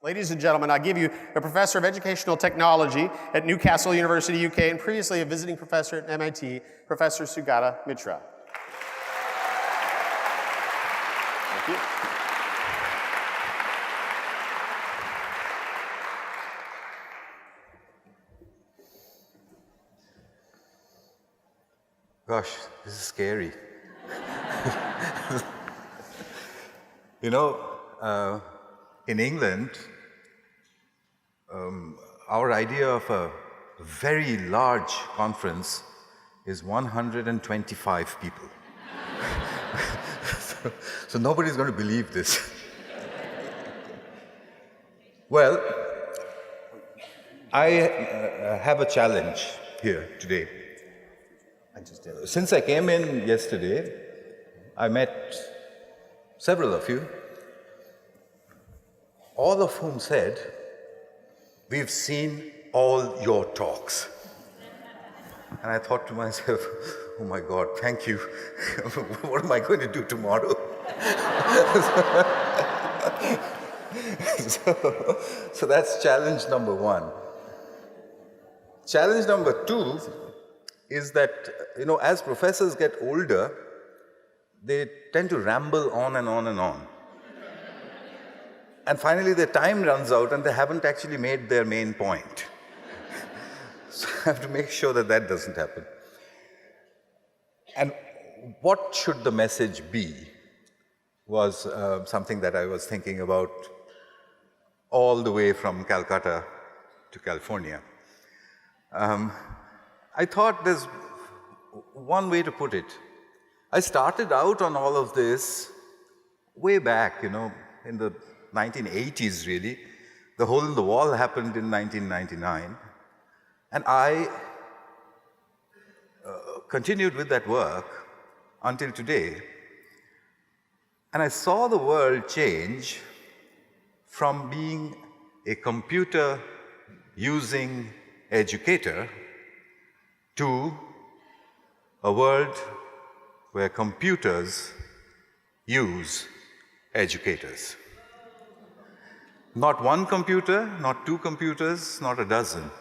Ladies and gentlemen, I give you a professor of educational technology at Newcastle University, UK, and previously a visiting professor at MIT, Professor Sugata Mitra. Thank you. Gosh, this is scary. In England, our idea of a very large conference is 125 people. so nobody's going to believe this. Well, I have a challenge here today. Since I came in yesterday, I met several of you, all of whom said, "We've seen all your talks." And I thought to myself, oh my God, thank you. What am I going to do tomorrow? so that's challenge number one. Challenge number two is that, as professors get older, they tend to ramble on and on and on. And finally, their time runs out and they haven't actually made their main point. So I have to make sure that that doesn't happen. And what should the message be was something that I was thinking about all the way from Calcutta to California. I thought there's one way to put it. I started out on all of this way back, in the 1980s, really. The Hole in the Wall happened in 1999. And I continued with that work until today. And I saw the world change from being a computer-using educator to a world where computers use educators. Not one computer, not two computers, not a dozen.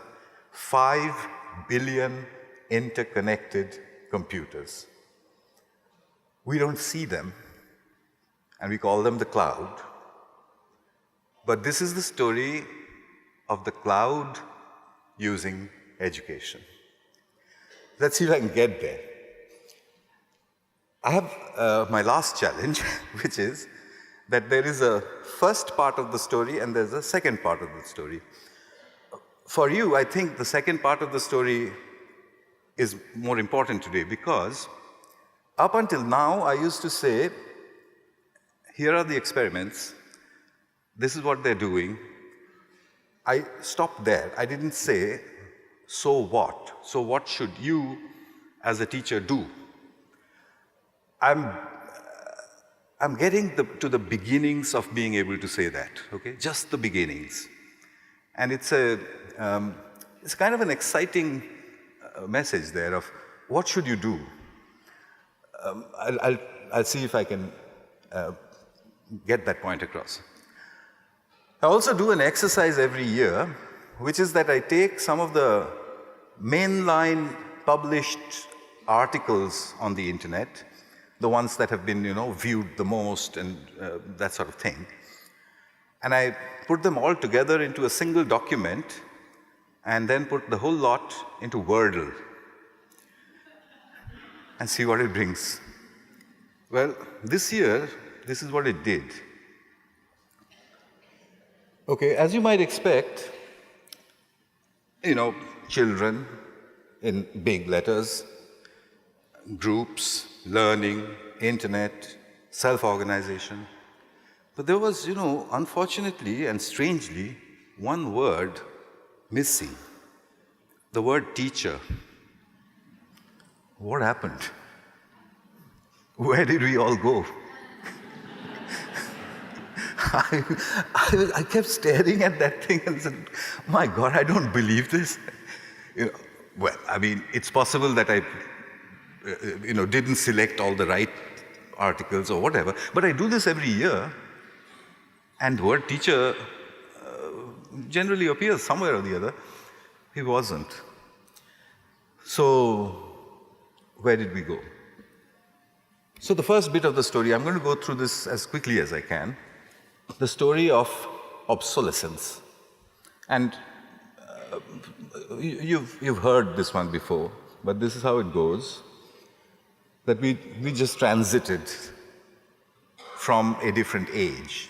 5 billion interconnected computers. We don't see them, and we call them the cloud. But this is the story of the cloud using education. Let's see if I can get there. I have my last challenge, which is that there is a first part of the story and there's a second part of the story. For you, I think the second part of the story is more important today because up until now, I used to say, here are the experiments, this is what they're doing. I stopped there. I didn't say, so what? So what should you, as a teacher, do? I'm getting to the beginnings of being able to say that, okay? Just the beginnings. And it's kind of an exciting message there of what should you do? I'll see if I can get that point across. I also do an exercise every year, which is that I take some of the mainline published articles on the internet, the ones that have been, viewed the most and that sort of thing, and I put them all together into a single document and then put the whole lot into Wordle and see what it brings. Well, this year, this is what it did. Okay, as you might expect, children in big letters, groups, learning, internet, self-organization. But there was, unfortunately and strangely, one word missing. The word teacher. What happened? Where did we all go? I kept staring at that thing and said, my God, I don't believe this. Well, I mean, it's possible that I didn't select all the right articles or whatever, but I do this every year, and the word teacher generally appears somewhere or the other. He wasn't. So, where did we go? So the first bit of the story, I'm going to go through this as quickly as I can. The story of obsolescence. And you've heard this one before, but this is how it goes. That we just transited from a different age.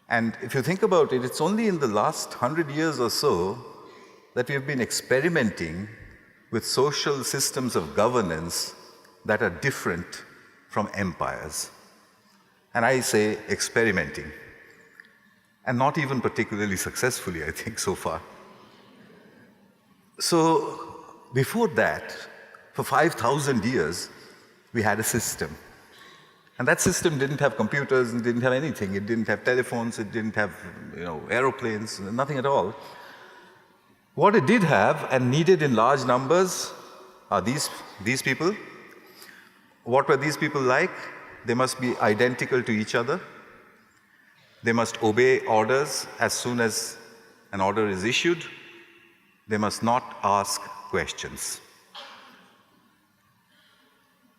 And if you think about it, it's only in the last 100 years or so that we've been experimenting with social systems of governance that are different from empires. And I say experimenting. And not even particularly successfully, I think, so far. So, before that, for 5,000 years, we had a system. And that system didn't have computers and didn't have anything. It didn't have telephones, it didn't have aeroplanes, nothing at all. What it did have and needed in large numbers are these people. What were these people like? They must be identical to each other. They must obey orders as soon as an order is issued. They must not ask questions.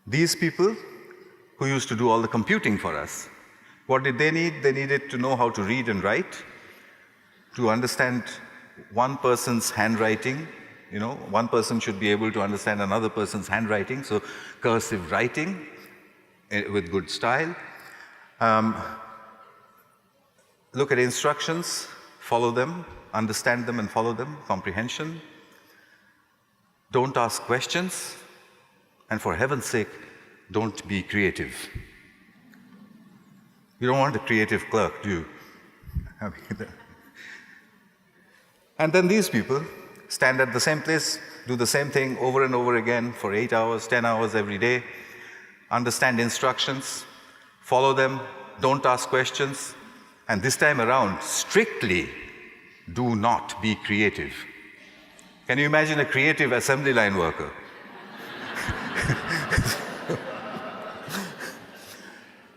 These people who used to do all the computing for us, what did they need? They needed to know how to read and write, to understand one person's handwriting. One person should be able to understand another person's handwriting, so cursive writing with good style. Look at instructions, follow them, understand them and follow them, comprehension. Don't ask questions, and for heaven's sake, don't be creative. You don't want a creative clerk, do you? And then these people stand at the same place, do the same thing over and over again for 8 hours, 10 hours every day, understand instructions, follow them, don't ask questions, and this time around, strictly do not be creative. Can you imagine a creative assembly line worker?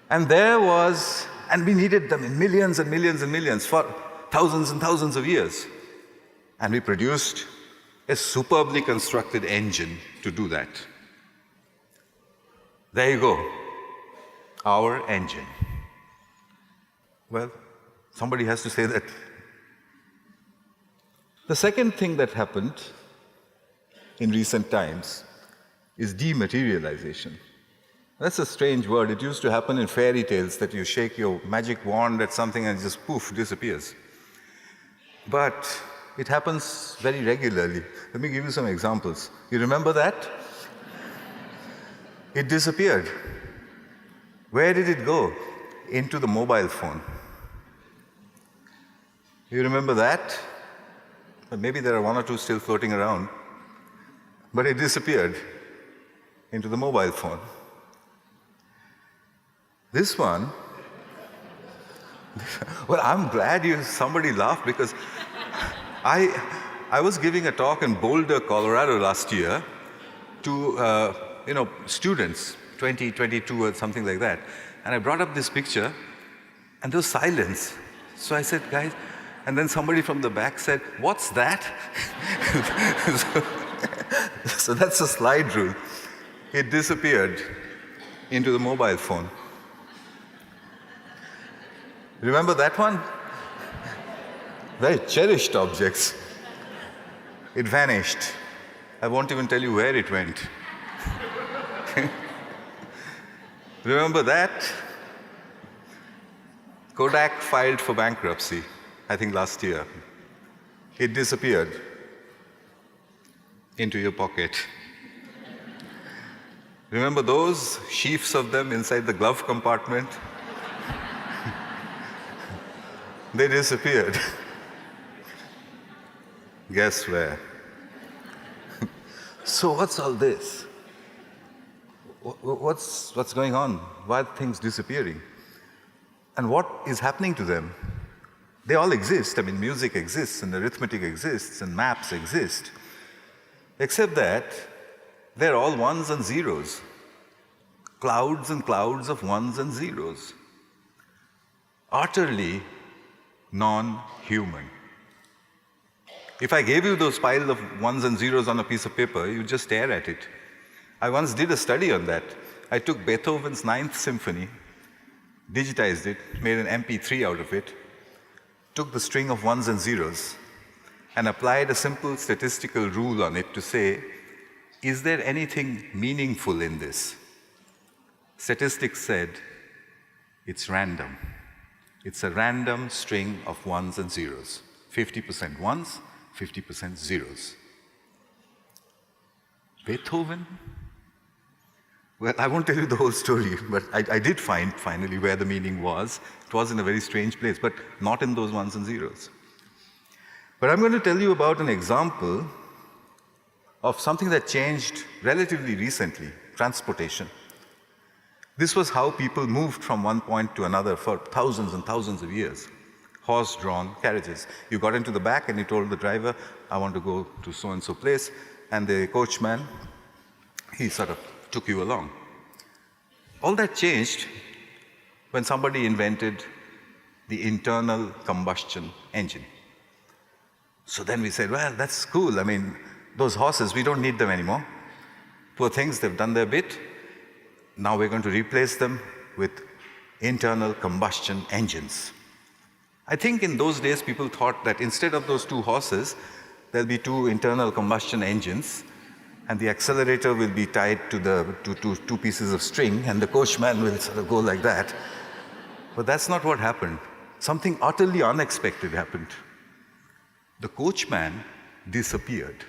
And we needed them in millions and millions and millions for thousands and thousands of years. And we produced a superbly constructed engine to do that. There you go, our engine. Well, somebody has to say that. The second thing that happened in recent times is dematerialization. That's a strange word. It used to happen in fairy tales that you shake your magic wand at something and it just poof, disappears. But it happens very regularly. Let me give you some examples. You remember that? It disappeared. Where did it go? Into the mobile phone. You remember that? Maybe there are one or two still floating around. But it disappeared into the mobile phone. This one, well, I'm glad somebody laughed because I was giving a talk in Boulder, Colorado last year to students, 20, 22 or something like that. And I brought up this picture and there was silence. So I said, guys, and then somebody from the back said, what's that? So that's a slide rule. It disappeared into the mobile phone. Remember that one? Very cherished objects. It vanished. I won't even tell you where it went. Remember that? Kodak filed for bankruptcy, I think last year. It disappeared into your pocket. Remember those sheafs of them inside the glove compartment? They disappeared. Guess where? So what's all this? What's going on? Why are things disappearing? And what is happening to them? They all exist. I mean, music exists, and arithmetic exists, and maps exist. Except that they're all ones and zeros. Clouds and clouds of ones and zeros. Utterly non-human. If I gave you those piles of ones and zeros on a piece of paper, you'd just stare at it. I once did a study on that. I took Beethoven's Ninth Symphony, digitized it, made an MP3 out of it, took the string of ones and zeros, and applied a simple statistical rule on it to say, is there anything meaningful in this? Statistics said, it's random. It's a random string of ones and zeros. 50% ones, 50% zeros. Beethoven? Well, I won't tell you the whole story, but I did find finally where the meaning was. It was in a very strange place, but not in those ones and zeros. But I'm going to tell you about an example of something that changed relatively recently, transportation. This was how people moved from one point to another for thousands and thousands of years. Horse-drawn carriages. You got into the back and you told the driver, I want to go to so-and-so place, and the coachman, he sort of took you along. All that changed when somebody invented the internal combustion engine. So then we said, well, that's cool. I mean, those horses, we don't need them anymore. Poor things, they've done their bit. Now we're going to replace them with internal combustion engines. I think in those days people thought that instead of those two horses, there'll be two internal combustion engines, and the accelerator will be tied to the two pieces of string, and the coachman will sort of go like that. But that's not what happened. Something utterly unexpected happened. The coachman disappeared.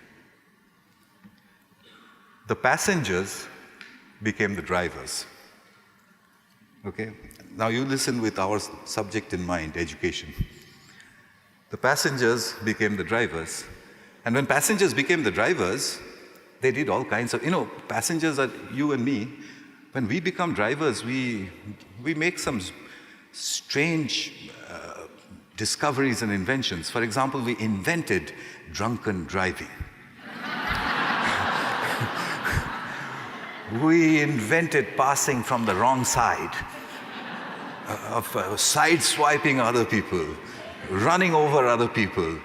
The passengers became the drivers. Okay? Now you listen with our subject in mind, education. The passengers became the drivers. And when passengers became the drivers, they did all kinds of, passengers are you and me. When we become drivers, we make some strange discoveries and inventions. For example, we invented drunken driving. We invented passing from the wrong side, of side-swiping other people, running over other people.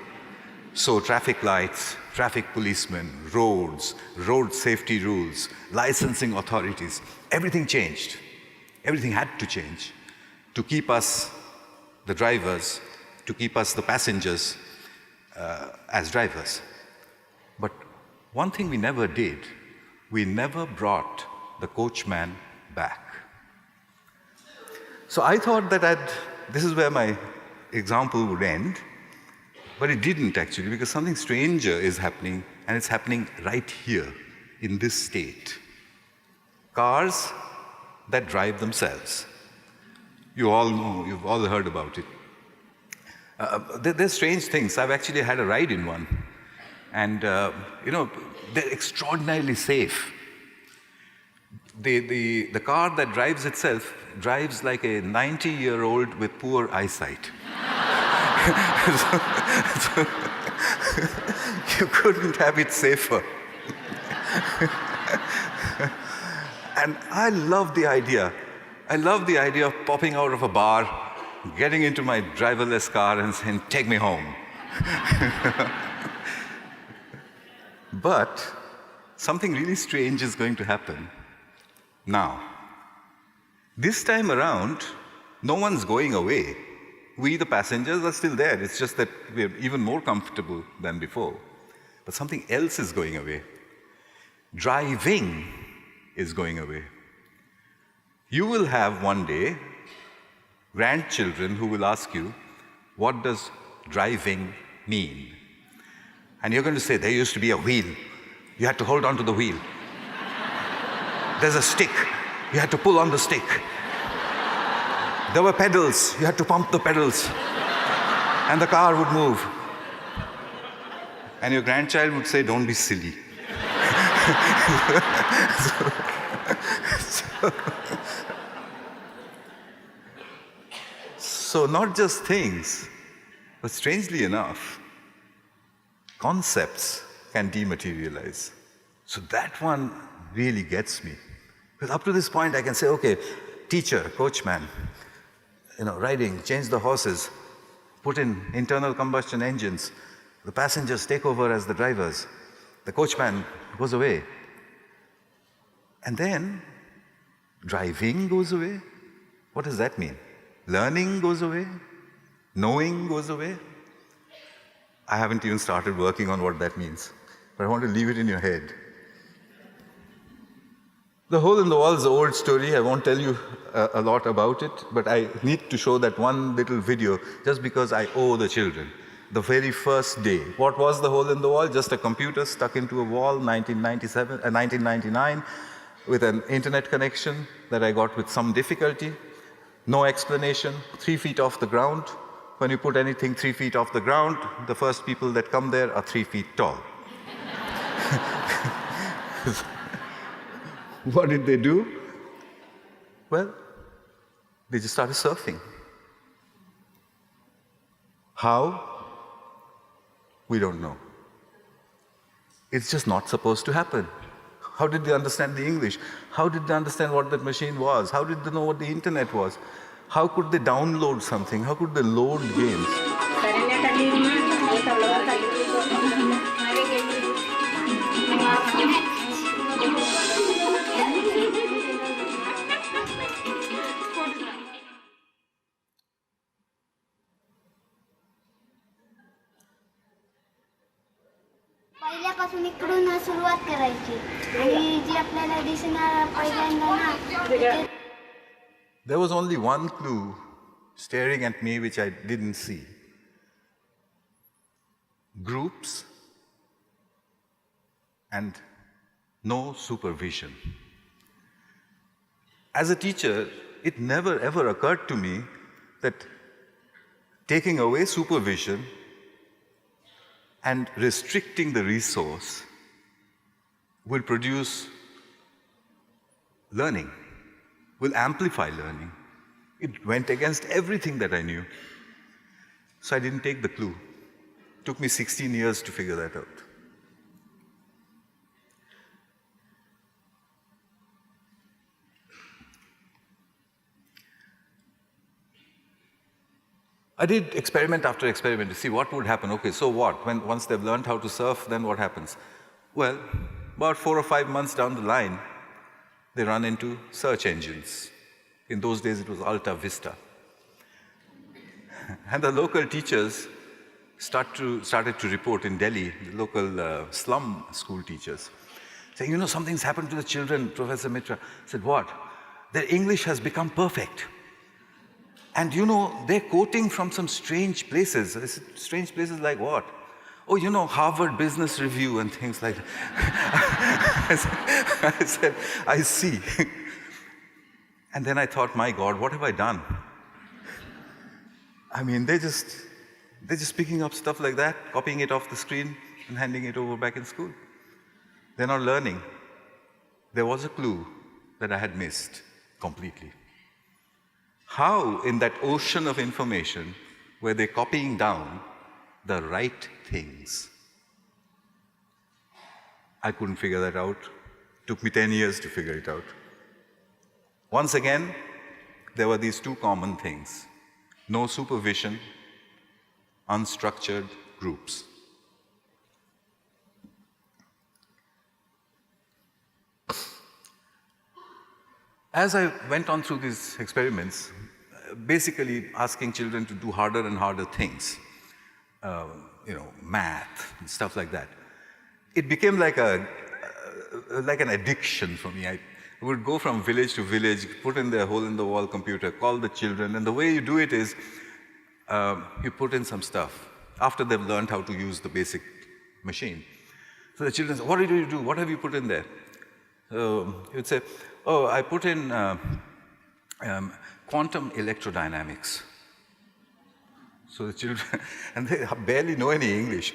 So traffic lights, traffic policemen, roads, road safety rules, licensing authorities, everything changed. Everything had to change to keep us, the drivers, to keep us, the passengers, as drivers. But one thing we never did, we never brought the coachman back. So I thought that this is where my example would end, but it didn't actually, because something stranger is happening, and it's happening right here in this state. Cars that drive themselves. You all know, you've all heard about it. They're strange things. I've actually had a ride in one. And, they're extraordinarily safe. The car that drives itself drives like a 90-year-old with poor eyesight. so you couldn't have it safer. And I love the idea. I love the idea of popping out of a bar, getting into my driverless car and saying, take me home. But something really strange is going to happen now. This time around, no one's going away. We, the passengers, are still there. It's just that we're even more comfortable than before. But something else is going away. Driving is going away. You will have one day grandchildren who will ask you, what does driving mean? And you're going to say, there used to be a wheel. You had to hold on to the wheel. There's a stick. You had to pull on the stick. There were pedals. You had to pump the pedals. And the car would move. And your grandchild would say, don't be silly. So not just things, but strangely enough, concepts can dematerialize. So that one really gets me. Because up to this point, I can say, okay, teacher, coachman, riding, change the horses, put in internal combustion engines. The passengers take over as the drivers. The coachman goes away. And then driving goes away. What does that mean? Learning goes away? Knowing goes away? I haven't even started working on what that means, but I want to leave it in your head. The hole in the wall is an old story. I won't tell you a lot about it, but I need to show that one little video just because I owe the children. The very first day. What was the hole in the wall? Just a computer stuck into a wall, 1999, with an internet connection that I got with some difficulty. No explanation, 3 feet off the ground. When you put anything 3 feet off the ground, the first people that come there are 3 feet tall. What did they do? Well, they just started surfing. How? We don't know. It's just not supposed to happen. How did they understand the English? How did they understand what that machine was? How did they know what the internet was? How could they download something? How could they load games? पहिल्यापासून इकडून सुरुवात करायची आणि जी आपल्याला दिसणार पहिल्यांदा ना There was only one clue staring at me which I didn't see. Groups and no supervision. As a teacher, it never ever occurred to me that taking away supervision and restricting the resource will produce learning, will amplify learning. It went against everything that I knew. So I didn't take the clue. It took me 16 years to figure that out. I did experiment after experiment to see what would happen. Okay, so what? Once they've learned how to surf, then what happens? Well, about 4 or 5 months down the line, they run into search engines. In those days, it was Alta Vista. And the local teachers started to report in Delhi, the local slum school teachers, saying, you know, something's happened to the children, Professor Mitra. I said, what? Their English has become perfect. And you know, they're quoting from some strange places. I said, strange places like what? Oh, you know, Harvard Business Review and things like that. I said, I see. And then I thought, my God, what have I done? I mean, they're just picking up stuff like that, copying it off the screen and handing it over back in school. They're not learning. There was a clue that I had missed completely. How, in that ocean of information, were they copying down the right things? I couldn't figure that out. It took me 10 years to figure it out. Once again, there were these two common things: no supervision, unstructured groups. As I went on through these experiments, basically asking children to do harder and harder things, math and stuff like that, it became like an addiction for me. I would go from village to village, put in the hole-in-the-wall computer, call the children, and the way you do it is you put in some stuff after they've learned how to use the basic machine. So the children say, what did you do? What have you put in there? You'd say, oh, I put in quantum electrodynamics. So the children, and they barely know any English.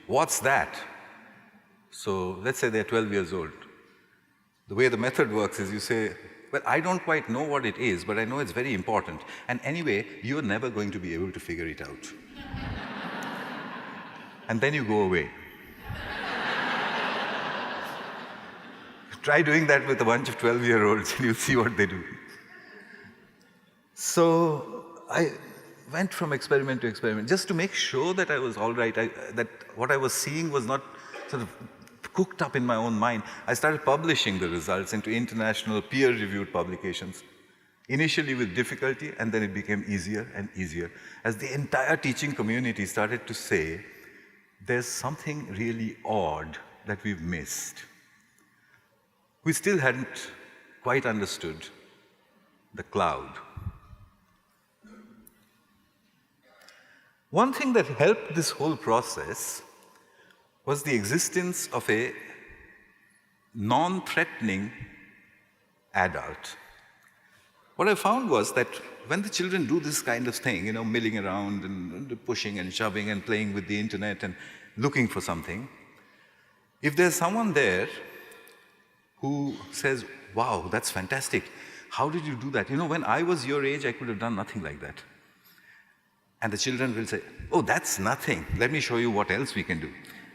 What's that? So let's say they're 12 years old. The way the method works is you say, well, I don't quite know what it is, but I know it's very important. And anyway, you're never going to be able to figure it out. And then you go away. Try doing that with a bunch of 12-year-olds and you'll see what they do. So went from experiment to experiment, just to make sure that I was all right, that what I was seeing was not sort of cooked up in my own mind. I started publishing the results into international peer-reviewed publications, initially with difficulty, and then it became easier and easier, as the entire teaching community started to say, there's something really odd that we've missed. We still hadn't quite understood the cloud. One thing that helped this whole process was the existence of a non-threatening adult. What I found was that when the children do this kind of thing, milling around and pushing and shoving and playing with the internet and looking for something, if there's someone there who says, wow, that's fantastic, how did you do that? When I was your age, I could have done nothing like that. And the children will say, oh, that's nothing. Let me show you what else we can do.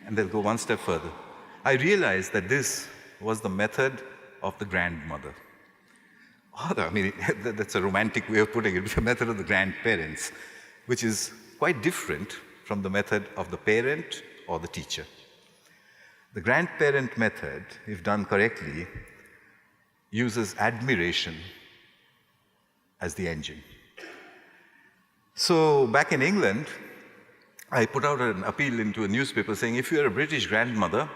And they'll go one step further. I realized that this was the method of the grandmother. That's a romantic way of putting it, the method of the grandparents, which is quite different from the method of the parent or the teacher. The grandparent method, if done correctly, uses admiration as the engine. So back in England, I put out an appeal into a newspaper saying, if you're a British grandmother,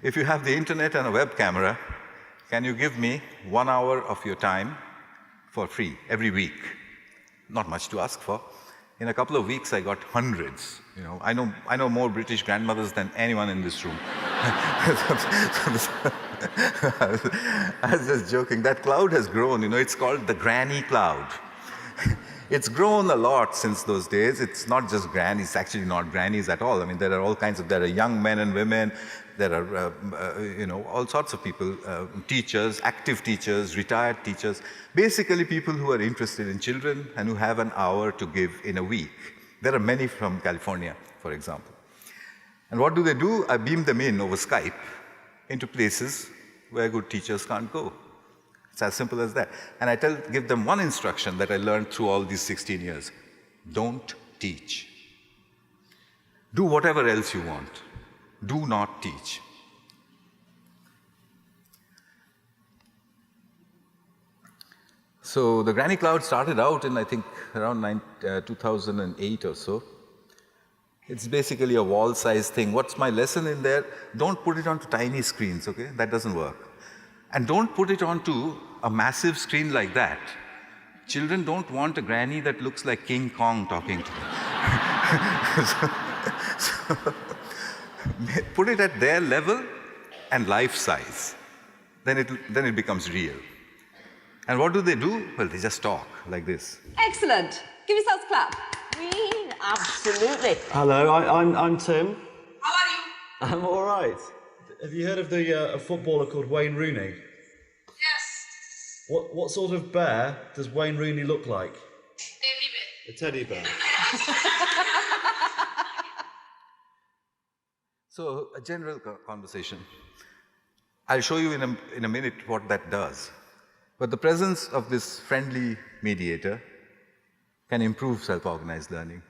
if you have the internet and a web camera, can you give me 1 hour of your time for free every week? Not much to ask for. In a couple of weeks, I got hundreds. I know more British grandmothers than anyone in this room. I was just joking. That cloud has grown. It's called the granny cloud. It's grown a lot since those days. It's not just grannies, it's actually not grannies at all. There are all kinds of, there are young men and women, there are, all sorts of people, teachers, active teachers, retired teachers, basically people who are interested in children and who have an hour to give in a week. There are many from California, for example. And what do? I beam them in over Skype into places where good teachers can't go. It's as simple as that. And I give them one instruction that I learned through all these 16 years. Don't teach. Do whatever else you want. Do not teach. So the Granny Cloud started out in, I think, around 2008 or so. It's basically a wall-sized thing. What's my lesson in there? Don't put it onto tiny screens, okay? That doesn't work. And don't put it onto a massive screen like that. Children don't want a granny that looks like King Kong talking to them. so put it at their level and life size. Then it becomes real. And what do? Well, they just talk like this. Excellent. Give yourselves a clap. Absolutely. Hello, I'm Tim. How are you? I'm all right. Have you heard of a footballer called Wayne Rooney? Yes. What sort of bear does Wayne Rooney look like? Teddy bear. A teddy bear. So a general conversation. I'll show you in a minute what that does. But the presence of this friendly mediator can improve self-organized learning.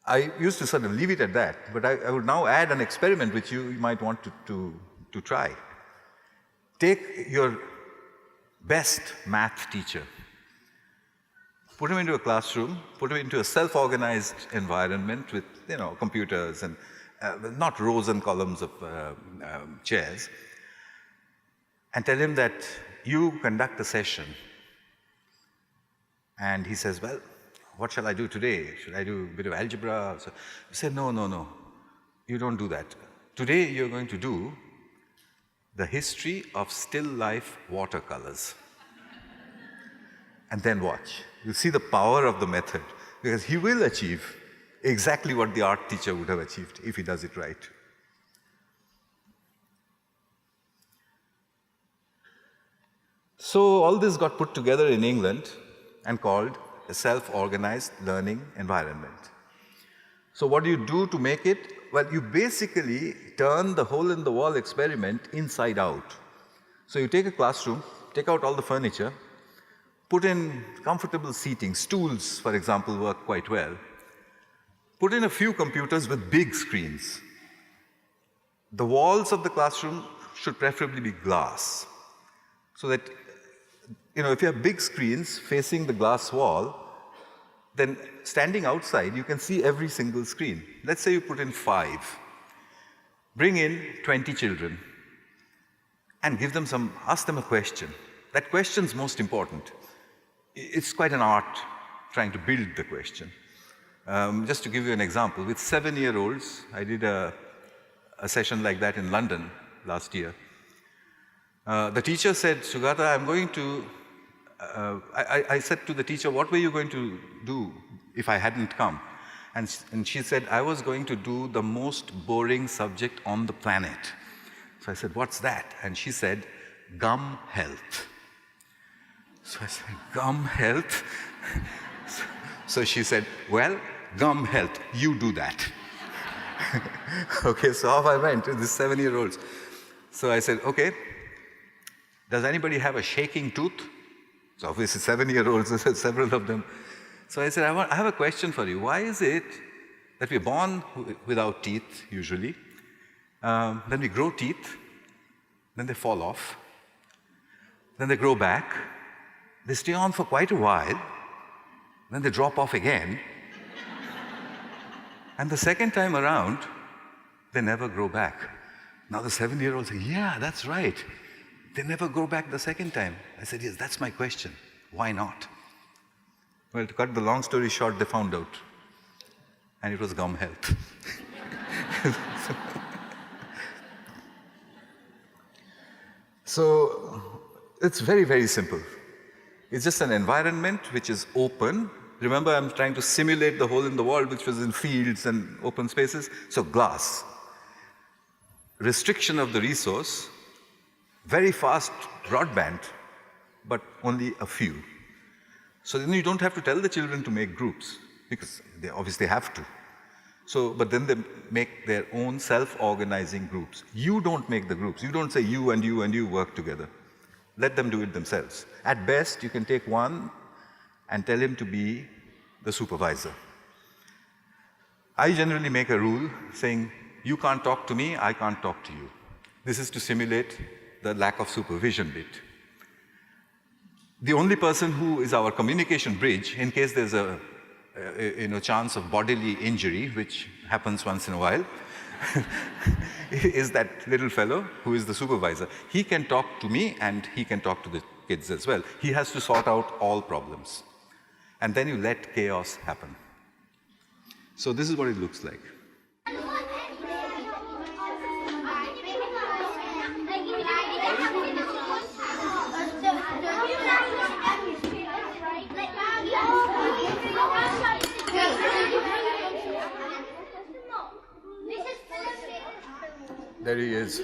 I used to sort of leave it at that, but I would now add an experiment which you might want to try. Take your best math teacher, put him into a classroom, put him into a self-organized environment with computers and not rows and columns of chairs, and tell him that you conduct a session. And he says, well, what shall I do today? Should I do a bit of algebra? So you say, no, you don't do that. Today you're going to do the history of still life watercolors. And then watch. You'll see the power of the method, because he will achieve exactly what the art teacher would have achieved if he does it right. So all this got put together in England and called a self-organized learning environment. So what do you do to make it? Well, you basically turn the hole-in-the-wall experiment inside out. So you take a classroom, take out all the furniture, Put in comfortable seating. Stools, for example, work quite well. Put in a few computers with big screens. The walls of the classroom should preferably be glass, so that, if you have big screens facing the glass wall, then standing outside, you can see every single screen. Let's say you put in 5. Bring in 20 children and ask them a question. That question's most important. It's quite an art trying to build the question. Just to give you an example, with 7-year-olds, I did a session like that in London last year. The teacher said, Sugata, I'm going to, I said to the teacher, what were you going to do if I hadn't come? And she said, I was going to do the most boring subject on the planet. So I said, what's that? And she said, gum health. So I said, gum health? So she said, well, gum health, you do that. Okay, so off I went to these 7-year-olds. So I said, okay, does anybody have a shaking tooth? So obviously 7-year-olds, I said several of them. So I said, I have a question for you. Why is it that we're born without teeth, usually? Then we grow teeth, then they fall off, then they grow back, they stay on for quite a while, then they drop off again, and the second time around, they never grow back. Now the 7-year-olds say, yeah, that's right. They never grow back the second time. I said, yes, that's my question. Why not? Well, to cut the long story short, they found out. And it was gum health. So it's very, very simple. It's just an environment which is open. Remember, I'm trying to simulate the hole in the wall, which was in fields and open spaces. So glass. Restriction of the resource. Very fast broadband, but only a few. So then you don't have to tell the children to make groups, because they obviously have to. But then they make their own self-organizing groups. You don't make the groups. You don't say you and you and you work together. Let them do it themselves. At best, you can take one and tell him to be the supervisor. I generally make a rule saying, you can't talk to me, I can't talk to you. This is to simulate the lack of supervision bit. The only person who is our communication bridge, in case there's a chance of bodily injury, which happens once in a while, is that little fellow who is the supervisor. He can talk to me and he can talk to the kids as well. He has to sort out all problems. And then you let chaos happen. So this is what it looks like. There he is,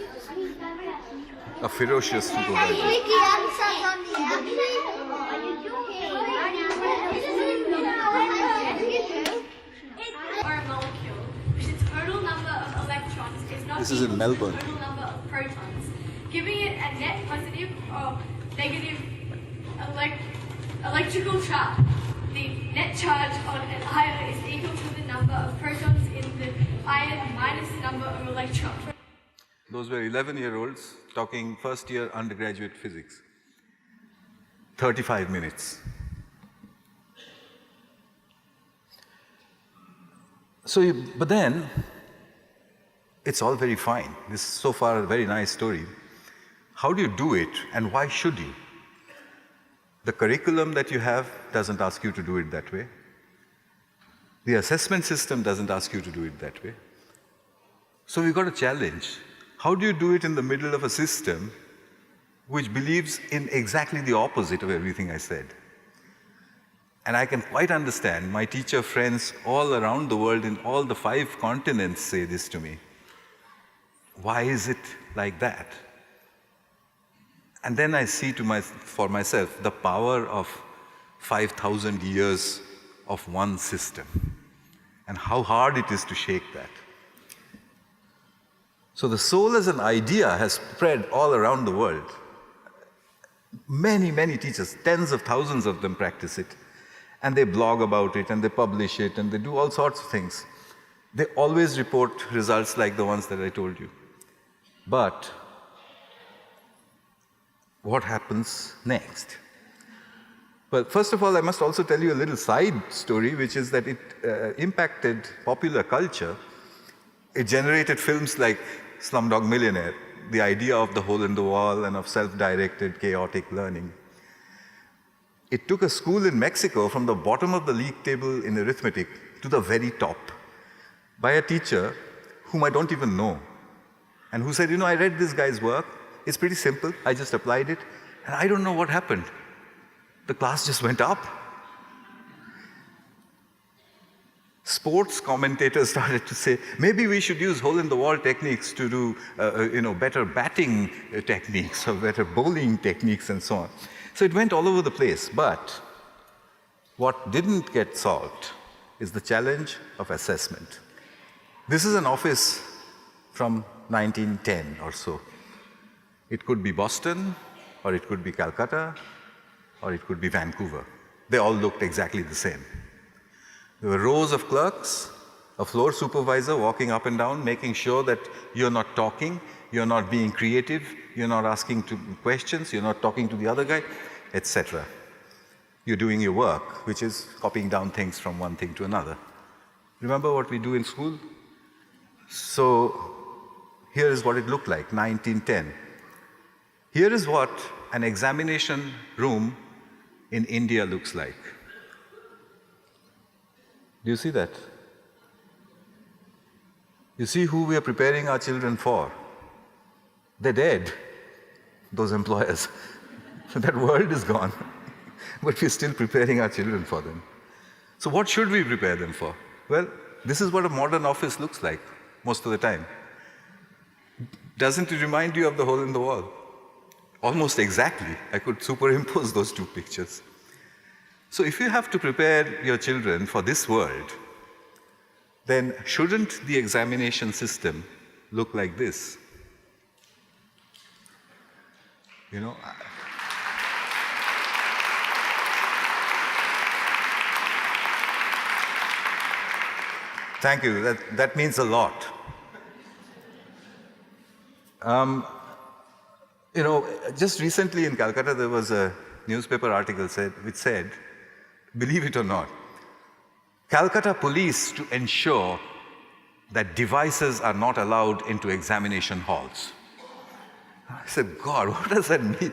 a ferocious supervisor. Or a molecule, which is total number of electrons is not This is in Melbourne. total number of protons, giving it a net positive or negative electrical charge. The net charge on an ion is equal to the number of protons in the ion minus the number of electrons. Those were 11-year-olds talking first-year undergraduate physics. 35 minutes. But then, it's all very fine. This is so far a very nice story. How do you do it, and why should you? The curriculum that you have doesn't ask you to do it that way. The assessment system doesn't ask you to do it that way. So we've got a challenge. How do you do it in the middle of a system which believes in exactly the opposite of everything I said? And I can quite understand my teacher friends all around the world in all the 5 continents say this to me. Why is it like that? And then I see for myself the power of 5,000 years of one system and how hard it is to shake that. So the soul as an idea has spread all around the world. Many, many teachers, tens of thousands of them practice it. And they blog about it, and they publish it, and they do all sorts of things. They always report results like the ones that I told you. But what happens next? Well, first of all, I must also tell you a little side story, which is that it impacted popular culture. It generated films like Slumdog Millionaire, the idea of the hole in the wall and of self-directed, chaotic learning. It took a school in Mexico from the bottom of the league table in arithmetic to the very top by a teacher whom I don't even know, and who said, I read this guy's work. It's pretty simple. I just applied it, and I don't know what happened. The class just went up. Sports commentators started to say, maybe we should use hole-in-the-wall techniques to do better batting techniques or better bowling techniques and so on. So it went all over the place. But what didn't get solved is the challenge of assessment. This is an office from 1910 or so. It could be Boston, or it could be Calcutta, or it could be Vancouver. They all looked exactly the same. There were rows of clerks, a floor supervisor walking up and down, making sure that you're not talking, you're not being creative, you're not asking questions, you're not talking to the other guy, etc. You're doing your work, which is copying down things from one thing to another. Remember what we do in school? So here is what it looked like, 1910. Here is what an examination room in India looks like. Do you see that? You see who we are preparing our children for? They're dead, those employers. That world is gone. But we're still preparing our children for them. So what should we prepare them for? Well, this is what a modern office looks like most of the time. Doesn't it remind you of the hole in the wall? Almost exactly. I could superimpose those two pictures. So if you have to prepare your children for this world, then shouldn't the examination system look like this? Thank you. That means a lot. Just recently in Calcutta, there was a newspaper article which said, believe it or not, Calcutta police to ensure that devices are not allowed into examination halls. I said, God, what does that mean?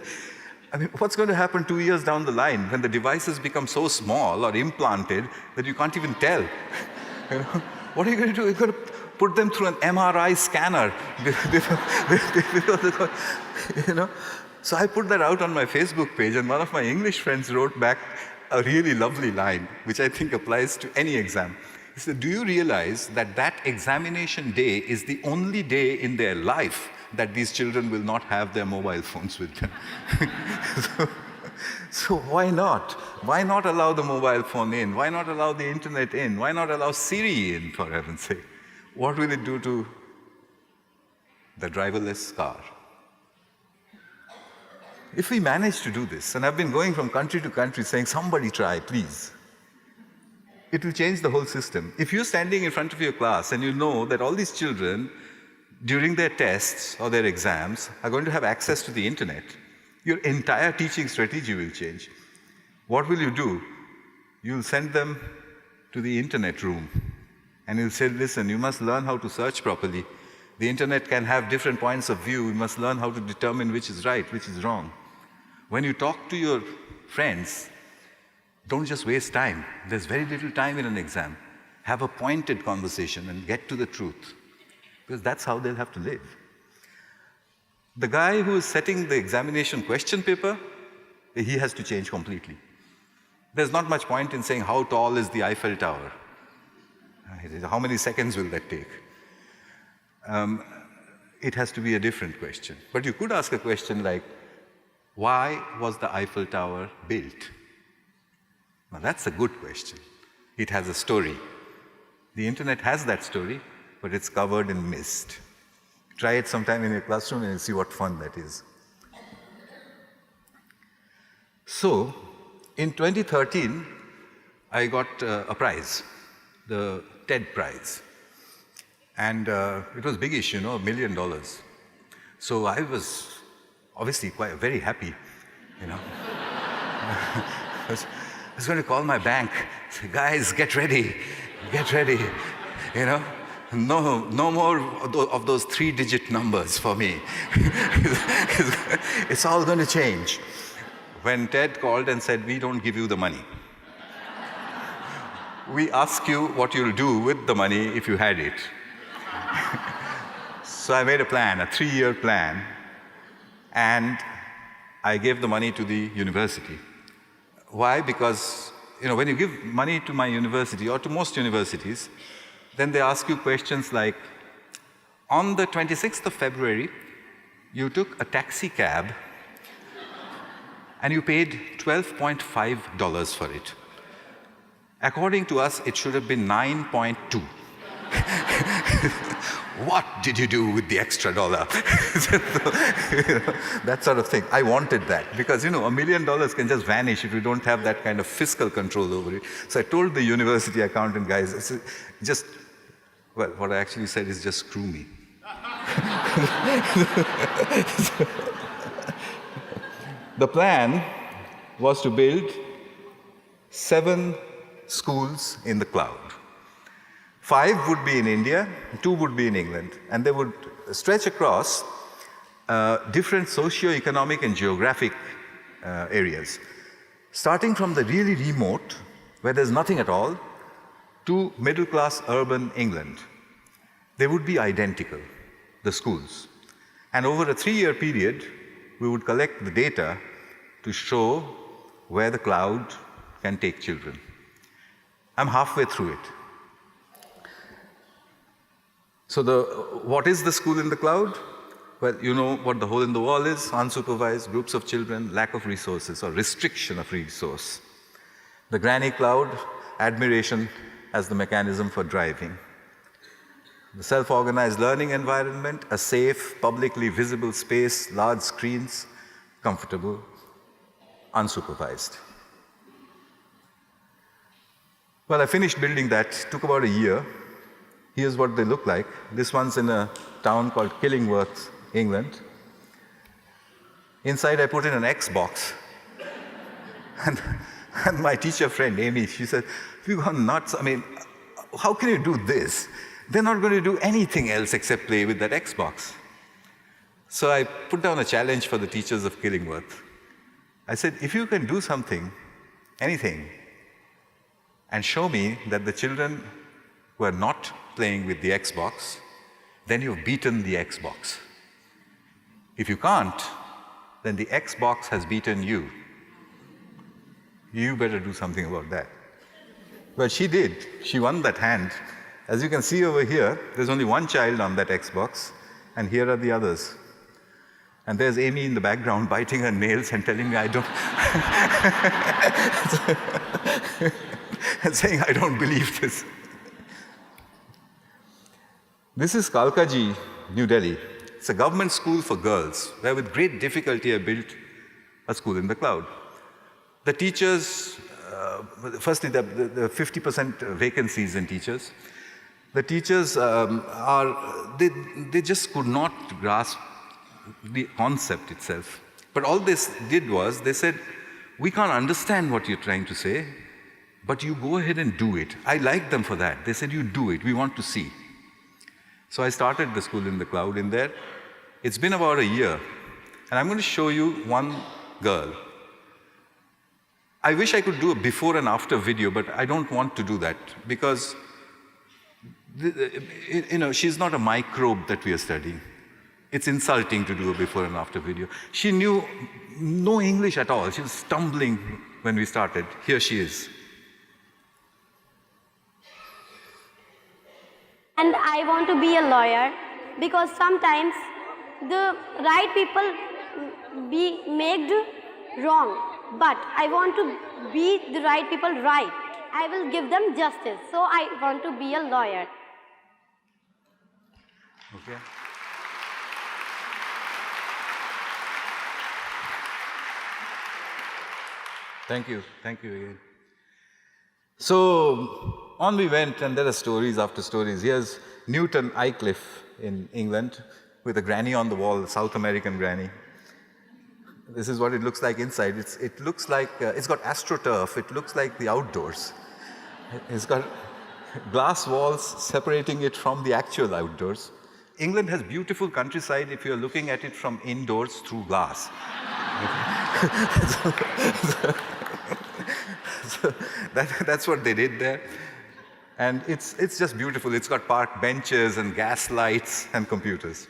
I mean, what's going to happen 2 years down the line when the devices become so small or implanted that you can't even tell? What are you going to do? You're going to put them through an MRI scanner. So I put that out on my Facebook page, and one of my English friends wrote back a really lovely line, which I think applies to any exam. He said, do you realize that examination day is the only day in their life that these children will not have their mobile phones with them? So why not? Why not allow the mobile phone in? Why not allow the internet in? Why not allow Siri in, for heaven's sake? What will it do to the driverless car? If we manage to do this, and I've been going from country to country saying, somebody try, please, it will change the whole system. If you're standing in front of your class and you know that all these children, during their tests or their exams, are going to have access to the internet, your entire teaching strategy will change. What will you do? You'll send them to the internet room, and you'll say, listen, you must learn how to search properly. The internet can have different points of view. You must learn how to determine which is right, which is wrong. When you talk to your friends, don't just waste time. There's very little time in an exam. Have a pointed conversation and get to the truth, because that's how they'll have to live. The guy who is setting the examination question paper, he has to change completely. There's not much point in saying, how tall is the Eiffel Tower? How many seconds will that take? It has to be a different question. But you could ask a question like, why was the Eiffel Tower built? Now that's a good question. It has a story. The internet has that story, but it's covered in mist. Try it sometime in your classroom and you'll see what fun that is. So, in 2013, I got a prize, the TED Prize. And it was big-ish, you know, $1 million. So I was obviously very happy, you know. I was going to call my bank, say, guys, get ready, you know. No more of those 3-digit numbers for me. It's all going to change. When Ted called and said, we don't give you the money. We ask you what you'll do with the money if you had it. So I made a plan, a 3-year plan, and I gave the money to the university. Why? Because, you know, when you give money to my university or to most universities, then they ask you questions like, on the 26th of February, you took a taxi cab and you paid $12.5 for it. According to us, it should have been 9.2. What did you do with the extra dollar? That sort of thing. I wanted that because, you know, $1 million can just vanish if you don't have that kind of fiscal control over it. So I told the university accountant guys, I said, well, what I actually said is just screw me. The plan was to build 7 schools in the cloud. 5 would be in India, 2 would be in England, and they would stretch across different socio-economic and geographic areas. Starting from the really remote, where there's nothing at all, to middle-class urban England. They would be identical, the schools. And over a 3-year period, we would collect the data to show where the cloud can take children. I'm halfway through it. So what is the school in the cloud? Well, you know what the hole in the wall is: unsupervised groups of children, lack of resources or restriction of resource. The granny cloud, admiration as the mechanism for driving. The self-organized learning environment, a safe, publicly visible space, large screens, comfortable, unsupervised. Well, I finished building that, took about a year. Here's what they look like. This one's in a town called Killingworth, England. Inside I put in an Xbox. And my teacher friend, Amy, she said, "You've gone nuts. I mean, how can you do this? They're not going to do anything else except play with that Xbox." So I put down a challenge for the teachers of Killingworth. I said, if you can do something, anything, and show me that the children were not playing with the Xbox, then you've beaten the Xbox. If you can't, then the Xbox has beaten you. You better do something about that. Well, she did. She won that hand. As you can see over here, there's only one child on that Xbox, and here are the others. And there's Amy in the background biting her nails and telling me I don't... and saying, I don't believe this. This is Kalkaji, New Delhi. It's a government school for girls, where with great difficulty I built a school in the cloud. The teachers, firstly, the 50% vacancies in teachers. The teachers they just could not grasp the concept itself. But all this did was, they said, we can't understand what you're trying to say, but you go ahead and do it. I liked them for that. They said, you do it, we want to see. So I started the school in the cloud in there. It's been about a year, and I'm going to show you one girl. I wish I could do a before and after video, but I don't want to do that because she's not a microbe that we are studying. It's insulting to do a before and after video. She knew no English at all. She was stumbling when we started. Here she is. And I want to be a lawyer because sometimes the right people make wrong, but I want to be the right people right. I will give them justice. So I want to be a lawyer. Okay. Thank you again. So on we went, and there are stories after stories. Here's Newton Aycliffe in England with a granny on the wall, a South American granny. This is what it looks like inside. It looks like, it's got astroturf. It looks like the outdoors. It's got glass walls separating it from the actual outdoors. England has beautiful countryside if you're looking at it from indoors through glass. So that's what they did there. And it's just beautiful. It's got park benches and gas lights and computers.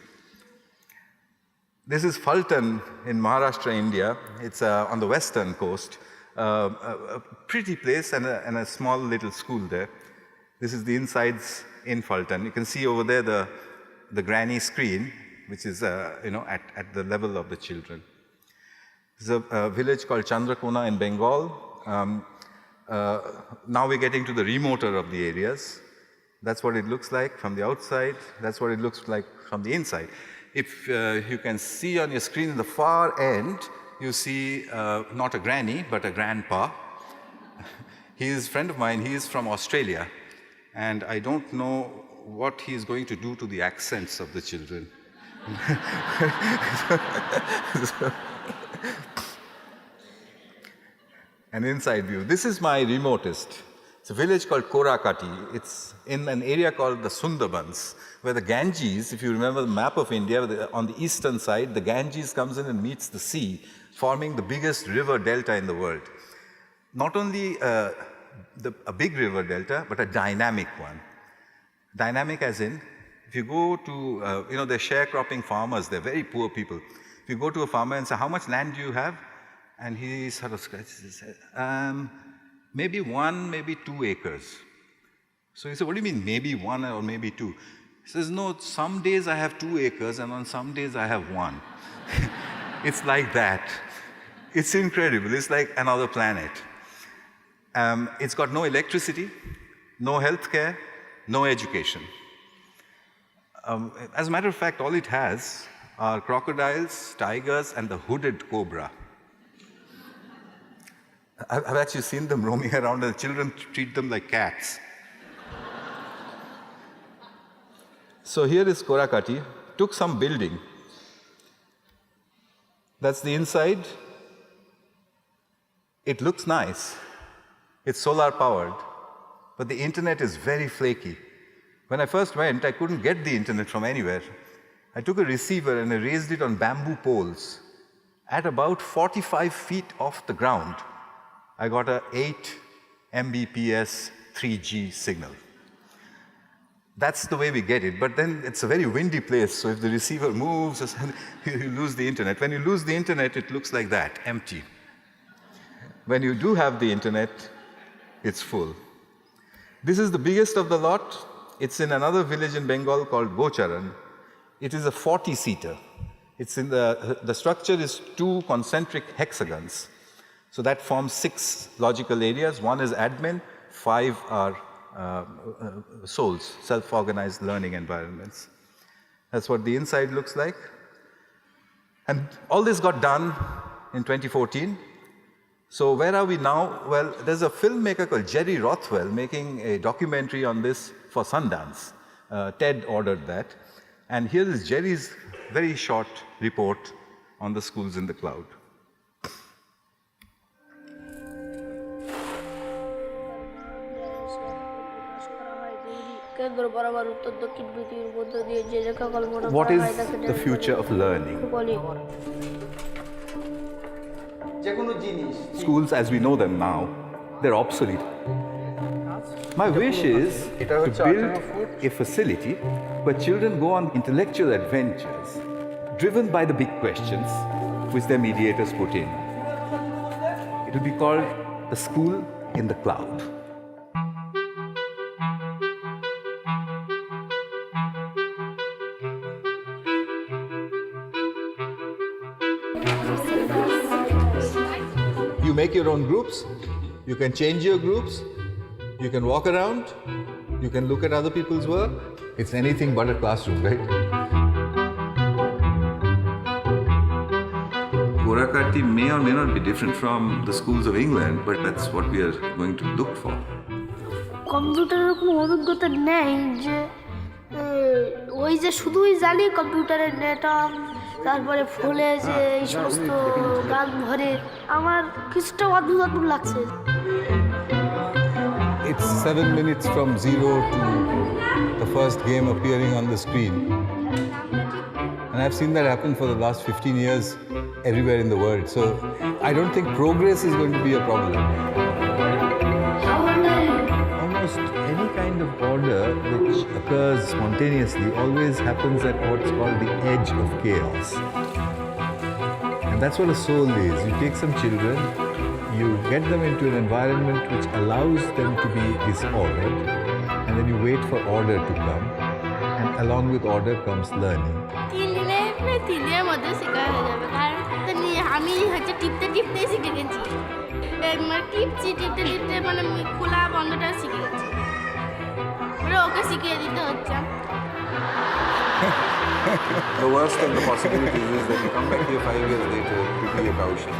This is Fulton in Maharashtra, India. It's on the western coast. A pretty place and a small little school there. This is the insides in Fulton. You can see over there the granny screen, which is at the level of the children. There's a village called Chandrakona in Bengal. Now we're getting to the remoter of the areas. That's what it looks like from the outside. That's what it looks like from the inside. If you can see on your screen in the far end, you see not a granny, but a grandpa. He is a friend of mine. He is from Australia. And I don't know what he is going to do to the accents of the children. An inside view. This is my remotest. It's a village called Korakati. It's in an area called the Sundarbans, where the Ganges, if you remember the map of India, on the eastern side, the Ganges comes in and meets the sea, forming the biggest river delta in the world. Not only a big river delta, but a dynamic one. Dynamic as in, if you go to, they're sharecropping farmers, they're very poor people. If you go to a farmer and say, how much land do you have? And he sort of scratches his head, maybe 1, maybe 2 acres. So he said, what do you mean, maybe 1 or maybe 2? He says, no, some days I have 2 acres and on some days I have 1. It's like that. It's incredible. It's like another planet. It's got no electricity, no healthcare, no education. As a matter of fact, all it has are crocodiles, tigers, and the hooded cobra. I've actually seen them roaming around, and the children treat them like cats. So here is Korakati. Took some building. That's the inside. It looks nice. It's solar powered, but the internet is very flaky. When I first went, I couldn't get the internet from anywhere. I took a receiver and I raised it on bamboo poles. At about 45 feet off the ground, I got a 8 Mbps 3G signal. That's the way we get it, but then it's a very windy place, so if the receiver moves, you lose the internet. When you lose the internet, it looks like that, empty. When you do have the internet, it's full. This is the biggest of the lot. It's in another village in Bengal called Gocharan. It is a 40-seater. It's in the structure is 2 concentric hexagons. So that forms 6 logical areas. 1 is admin, 5 are souls, self-organized learning environments. That's what the inside looks like. And all this got done in 2014. So where are we now? Well, there's a filmmaker called Jerry Rothwell making a documentary on this for Sundance. TED ordered that. And here is Jerry's very short report on the schools in the cloud. What is the future of learning? Schools as we know them now, they're obsolete. My wish is to build a facility where children go on intellectual adventures driven by the big questions which their mediators put in. It will be called the school in the cloud. You make your own groups, you can change your groups, you can walk around, you can look at other people's work. It's anything but a classroom, right? Gorakati may or may not be different from the schools of England, but that's what we are going to look for. কম্পিউটারের কোনো অভিজ্ঞতা নেই যে ওই যে শুধুই জানি কম্পিউটারের নেটওয়ার্ক তারপরে ফোনে যে এই সমস্ত গান ধরে আমার কিছুটা অদ্ভুত অদ্ভুত লাগছে It's 7 minutes from zero to the first game appearing on the screen. And I've seen that happen for the last 15 years everywhere in the world. So I don't think progress is going to be a problem. Almost any kind of order which occurs spontaneously always happens at what's called the edge of chaos. And that's what a soul is. You take some children, you get them into an environment which allows them to be disordered, and then you wait for order to come, and along with order comes learning. 3 দিনের মধ্যে শেখা হয়ে যাবে কারণ আমি হচ্ছে টিপতে শিখে গেছি মানে টিপতে মানে খোলা বন্ধটা শিখে গেছি ওকে শিখিয়ে দিতে হচ্ছে The worst of the possibilities is that you come back here 5 years later to be a cowshed.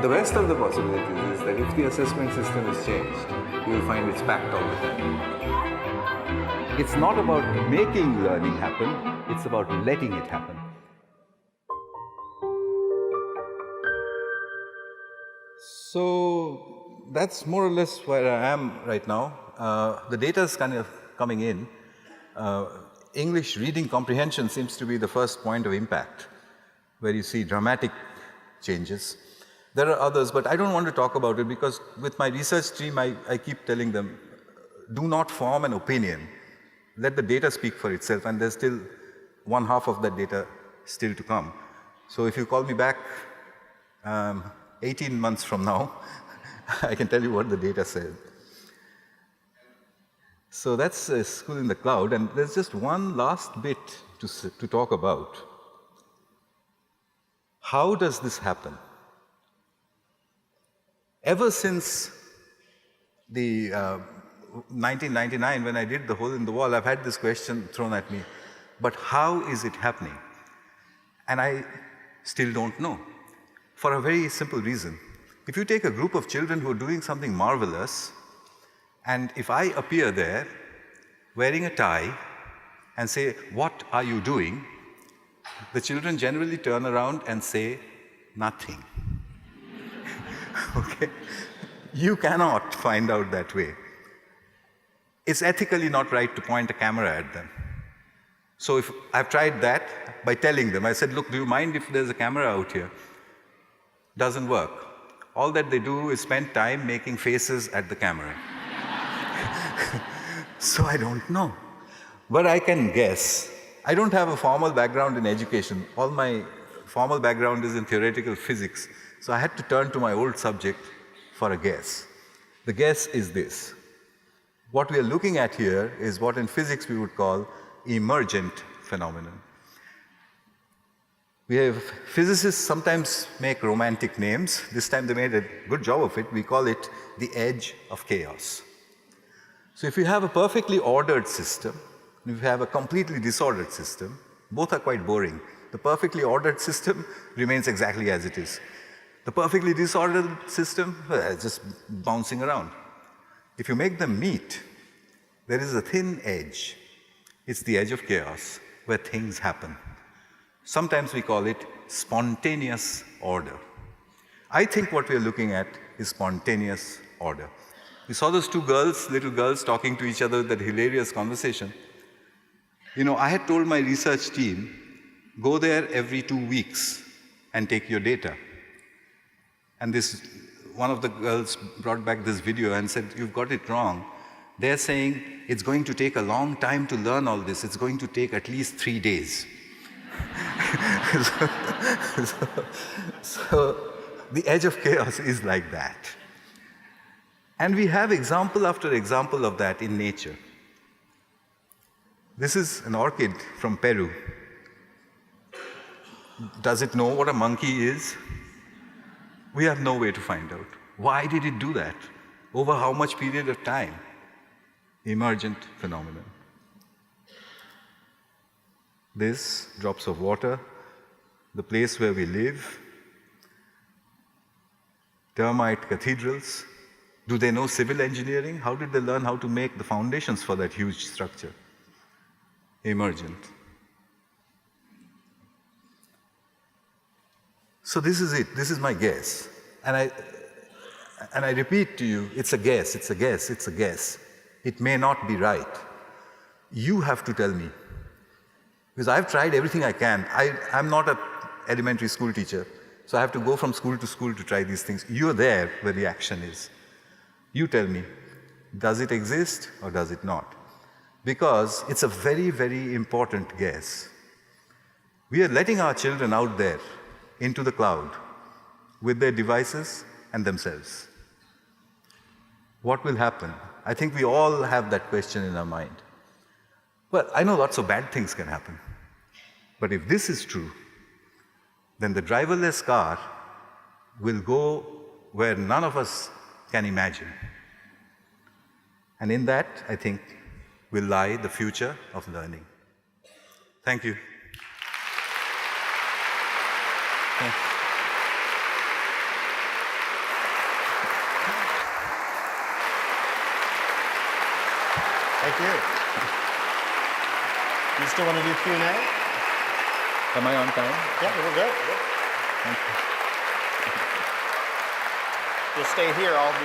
The best of the possibilities is that if the assessment system is changed, you will find it's packed all the time. It's not about making learning happen, it's about letting it happen. So that's more or less where I am right now. The data is kind of coming in. English reading comprehension seems to be the first point of impact, where you see dramatic changes. There are others, but I don't want to talk about it because with my research team, I keep telling them, do not form an opinion. Let the data speak for itself, and there's still 1/2 of that data still to come. So if you call me back 18 months from now, I can tell you what the data said. So that's School in the Cloud, and there's just one last bit to talk about. How does this happen? Ever since the 1999, when I did the hole in the wall, I've had this question thrown at me, but how is it happening? And I still don't know, for a very simple reason. If you take a group of children who are doing something marvelous, and if I appear there wearing a tie and say, "What are you doing?" the children generally turn around and say, "Nothing." Okay? You cannot find out that way. It's ethically not right to point a camera at them. So if I've tried that by telling them, I said, "Look, do you mind if there's a camera out here?" Doesn't work. All that they do is spend time making faces at the camera. So I don't know. But I can guess. I don't have a formal background in education. All my formal background is in theoretical physics. So I had to turn to my old subject for a guess. The guess is this. What we are looking at here is what in physics we would call emergent phenomenon. We have physicists sometimes make romantic names. This time they made a good job of it. We call it the edge of chaos. So if you have a perfectly ordered system, and if you have a completely disordered system, both are quite boring. The perfectly ordered system remains exactly as it is. The perfectly disordered system, well, it's just bouncing around. If you make them meet, there is a thin edge. It's the edge of chaos where things happen. Sometimes we call it spontaneous order. I think what we're looking at is spontaneous order. We saw those two girls, little girls, talking to each other, that hilarious conversation. You know, I had told my research team, go there every 2 weeks and take your data. And one of the girls brought back this video and said, "You've got it wrong. They're saying it's going to take a long time to learn all this. It's going to take at least 3 days. So the edge of chaos is like that. And we have example after example of that in nature. This is an orchid from Peru. Does it know what a monkey is? We have no way to find out. Why did it do that? Over how much period of time? Emergent phenomenon. This, drops of water, the place where we live, termite cathedrals. Do they know civil engineering? How did they learn how to make the foundations for that huge structure? Emergent. So this is it. This is my guess. And I repeat to you, it's a guess, it's a guess, it's a guess. It may not be right. You have to tell me. Because I've tried everything I can. I'm not an elementary school teacher, so I have to go from school to try these things. You're there where the action is. You tell me, does it exist or does it not? Because it's a very, very important guess. We are letting our children out there into the cloud with their devices and themselves. What will happen? I think we all have that question in our mind. Well, I know lots of bad things can happen. But if this is true, then the driverless car will go where none of us can imagine. And in that, I think, will lie the future of learning. Thank you. Thank you. Thank you. You still want to do Q&A? Am I on time? Yeah, we're good. Thank you. You'll stay here. I'll be...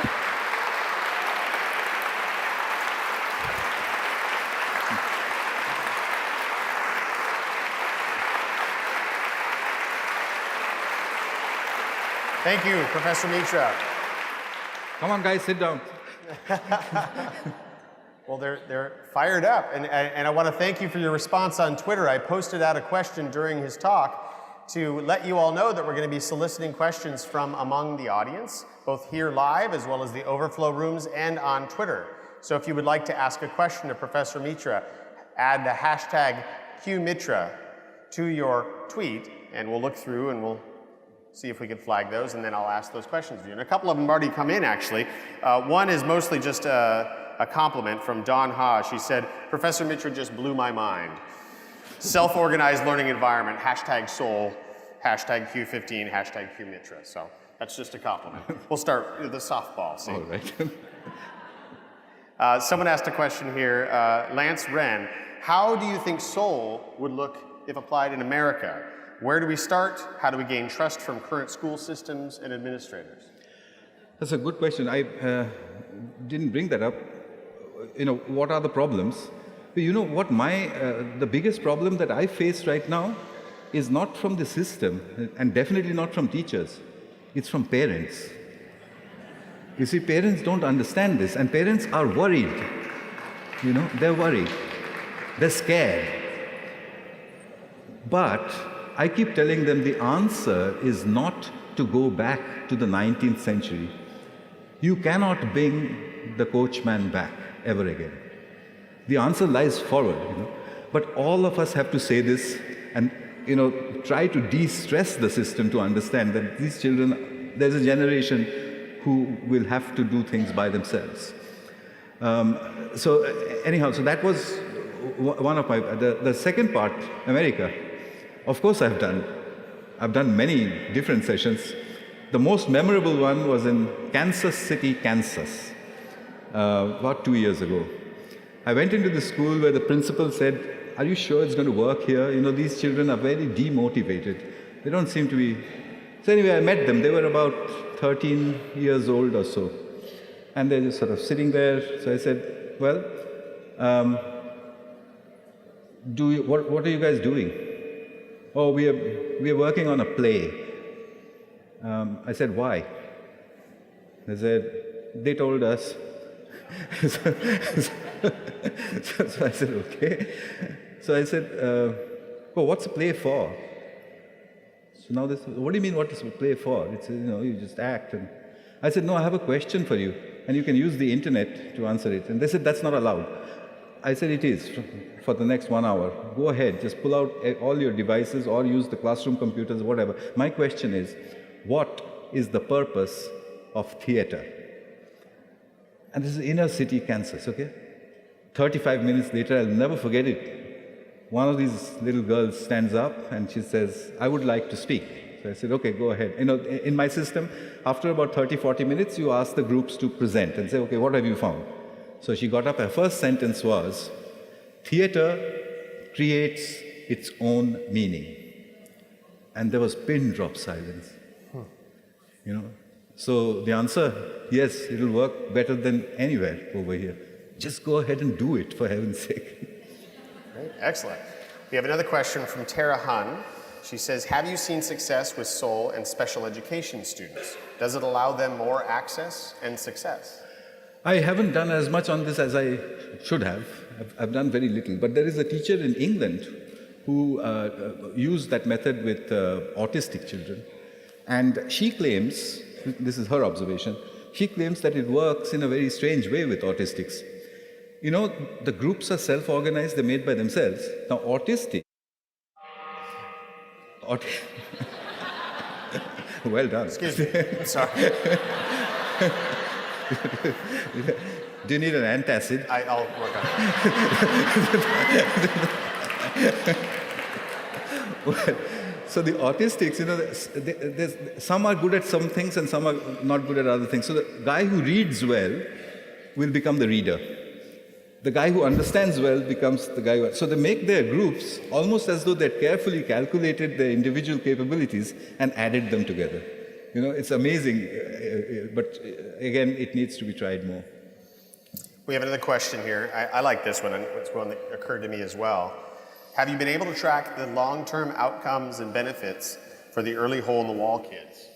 Thank you, Professor Mitra. Come on, guys, sit down. Well, they're fired up, and I want to thank you for your response on Twitter. I posted out a question during his talk to let you all know that we're going to be soliciting questions from among the audience, both here live as well as the overflow rooms and on Twitter. So if you would like to ask a question to Professor Mitra, add the hashtag QMitra to your tweet, and we'll look through and we'll see if we can flag those, and then I'll ask those questions of you. And a couple of them already come in, actually. One is mostly just a compliment from Dawn Ha. She said, Professor Mitra just blew my mind. Self-organized learning environment, hashtag Soul, hashtag Q15, hashtag QMitra. So that's just a compliment. We'll start with the softball. See? All right. Someone asked a question here, Lance Wren. How do you think Soul would look if applied in America? Where do we start? How do we gain trust from current school systems and administrators? That's a good question. I didn't bring that up. You know, what are the problems? But you know what the biggest problem that I face right now is not from the system, and definitely not from teachers. It's from parents. You see, parents don't understand this, and parents are worried. You know, they're worried. They're scared. But I keep telling them the answer is not to go back to the 19th century. You cannot bring the coachman back ever again. The answer lies forward, you know. But all of us have to say this and, you know, try to de-stress the system to understand that these children, there's a generation who will have to do things by themselves. So anyhow, so that was one of my, the second part, America. Of course I've done many different sessions. The most memorable one was in Kansas City, Kansas, about 2 years ago. I went into the school where the principal said, are you sure it's going to work here? You know, these children are very demotivated. They don't seem to be... So anyway, I met them. They were about 13 years old or so. And they're just sort of sitting there. So I said, well, what are you guys doing? Oh, we are working on a play. I said, why? They said, they told us. So I said, okay. So I said, oh, what's a play for? So now this, what do you mean, what is a play for? It's, you know, you just act. And I said, no, I have a question for you, and you can use the internet to answer it. And they said, that's not allowed. I said, it is, for the next 1 hour. Go ahead, just pull out all your devices or use the classroom computers, whatever. My question is, what is the purpose of theater? And this is inner city Kansas, okay? 35 minutes later, I'll never forget it. one of these little girls stands up and she says, I would like to speak. So I said, okay, go ahead. In my system, after about 30, 40 minutes, you ask the groups to present and say, okay, what have you found? So she got up, her first sentence was, theater creates its own meaning. And there was pin drop silence. So the answer, yes, it'll work better than anywhere over here. Just go ahead and do it, for heaven's sake. Great. Excellent. We have another question from Tara Hun. She says, have you seen success with SOL and special education students? Does it allow them more access and success? I haven't done as much on this as I should have. I've done very little. But there is a teacher in England who used that method with autistic children. And she claims, this is her observation, she claims that it works in a very strange way with autistics. The groups are self-organized, they're made by themselves. Now, autistic. Well done. Excuse me. Sorry. Do you need an antacid? I'll work on it. Well, so the autistics, some are good at some things and some are not good at other things. So the guy who reads well will become the reader. The guy who understands well becomes the guy who... So they make their groups almost as though they'd carefully calculated their individual capabilities and added them together. It's amazing, but again, it needs to be tried more. We have another question here. I like this one. It's one that occurred to me as well. Have you been able to track the long-term outcomes and benefits for the early hole-in-the-wall kids?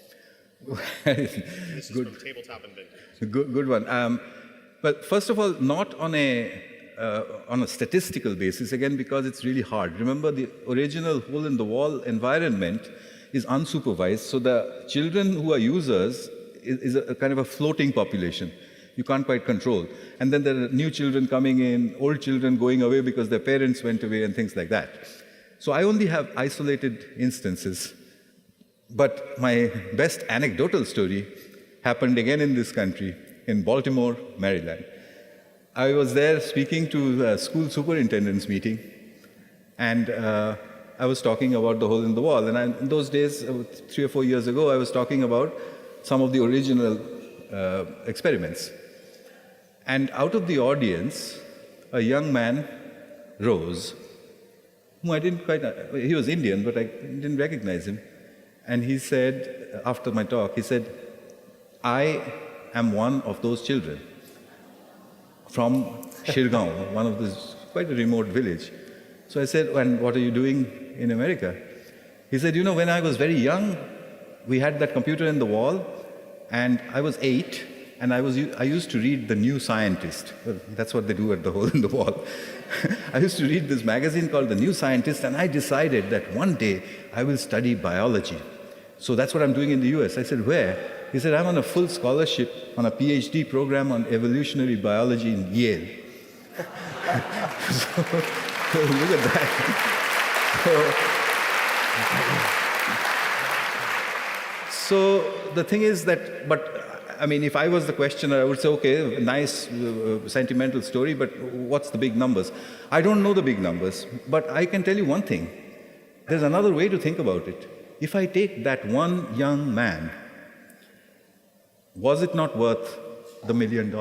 This is from Tabletop and Vintage. Good one. Well, first of all, not on a statistical basis, again, because it's really hard. Remember, the original hole-in-the-wall environment is unsupervised, so the children who are users is a kind of a floating population. You can't quite control. And then there are new children coming in, old children going away because their parents went away and things like that. So I only have isolated instances. But my best anecdotal story happened again in this country, in Baltimore, Maryland. I was there speaking to a school superintendent's meeting, and I was talking about the hole in the wall. And in those days, 3 or 4 years ago, I was talking about some of the original experiments. And out of the audience, a young man rose, whom I didn't quite... He was Indian, but I didn't recognize him. And he said, after my talk, he said, I am one of those children from Shirgaon, one of those, quite a remote village. So I said, and what are you doing in America? He said, when I was very young, we had that computer in the wall, and I was 8, and I used to read The New Scientist. Well, that's what they do at the hole in the wall. I used to read this magazine called The New Scientist, and I decided that one day I will study biology. So that's what I'm doing in the US. I said, where? He said, I'm on a full scholarship on a PhD program on evolutionary biology in Yale. So look at that. So the thing is that, but I mean, if I was the questioner, I would say, okay, nice sentimental story, but what's the big numbers? I don't know the big numbers, but I can tell you one thing. There's another way to think about it. If I take that one young man, was it not worth the $1 million?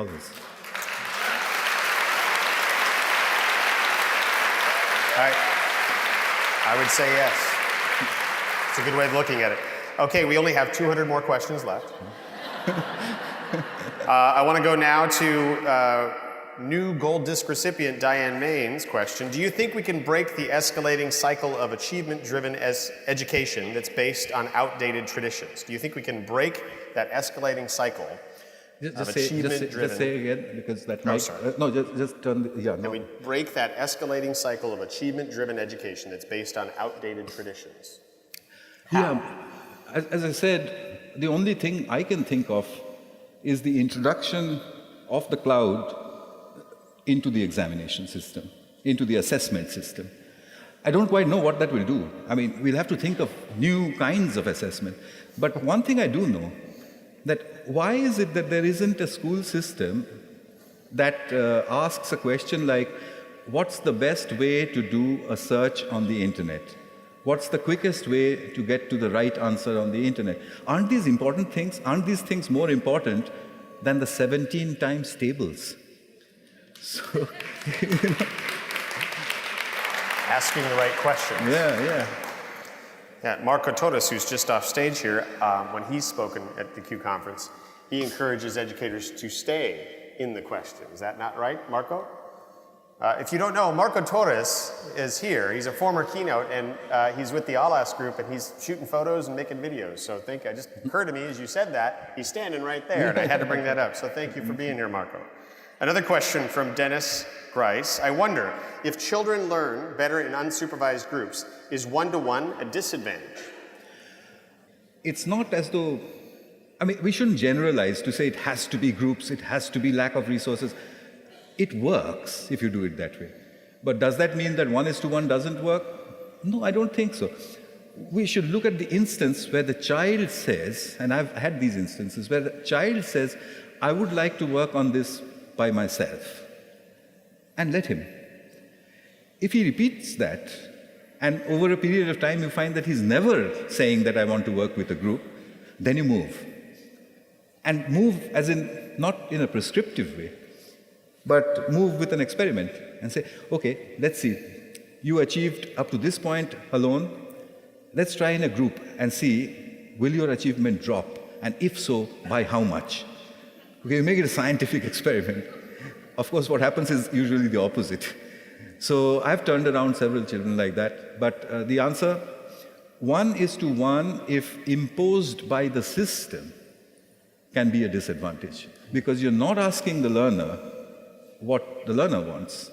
I would say yes. It's a good way of looking at it. Okay, we only have 200 more questions left. I want to go now to new gold disc recipient Diane Main's question. Do you think we can break the escalating cycle of achievement-driven education that's based on outdated traditions? Do you think we can break that escalating cycle of achievement-driven... Just say again, because that might... sorry. No, just turn the... Yeah, no. Can we break that escalating cycle of achievement-driven education that's based on outdated traditions? How? Yeah, as I said, the only thing I can think of is the introduction of the cloud into the examination system, into the assessment system. I don't quite know what that will do. I mean, we'll have to think of new kinds of assessment. But one thing I do know, that why is it that there isn't a school system that asks a question like, what's the best way to do a search on the internet? What's the quickest way to get to the right answer on the internet? Aren't these important things? Aren't these things more important than the 17 times tables? So, Asking the right questions. yeah. Yeah, Marco Torres, who's just off stage here, when he's spoken at the Q conference, he encourages educators to stay in the question. Is that not right, Marco? If you don't know, Marco Torres is here. He's a former keynote, and he's with the ALAS group, and he's shooting photos and making videos. So it just occurred to me as you said that, he's standing right there, and I had to bring that up. So thank you for being here, Marco. Another question from Dennis Grice. I wonder, if children learn better in unsupervised groups, is one-to-one a disadvantage? It's not as though, we shouldn't generalize to say it has to be groups, it has to be lack of resources. It works if you do it that way. But does that mean that 1:1 doesn't work? No, I don't think so. We should look at the instance where the child says, and I've had these instances, where the child says, I would like to work on this by myself, and let him. If he repeats that, and over a period of time you find that he's never saying that I want to work with a group, then you move. And move as in, not in a prescriptive way, but move with an experiment and say, okay, let's see. You achieved up to this point alone. Let's try in a group and see, will your achievement drop? And if so, by how much? Okay, you make it a scientific experiment. Of course, what happens is usually the opposite. So I've turned around several children like that. But the answer, 1:1, if imposed by the system, can be a disadvantage. Because you're not asking the learner what the learner wants.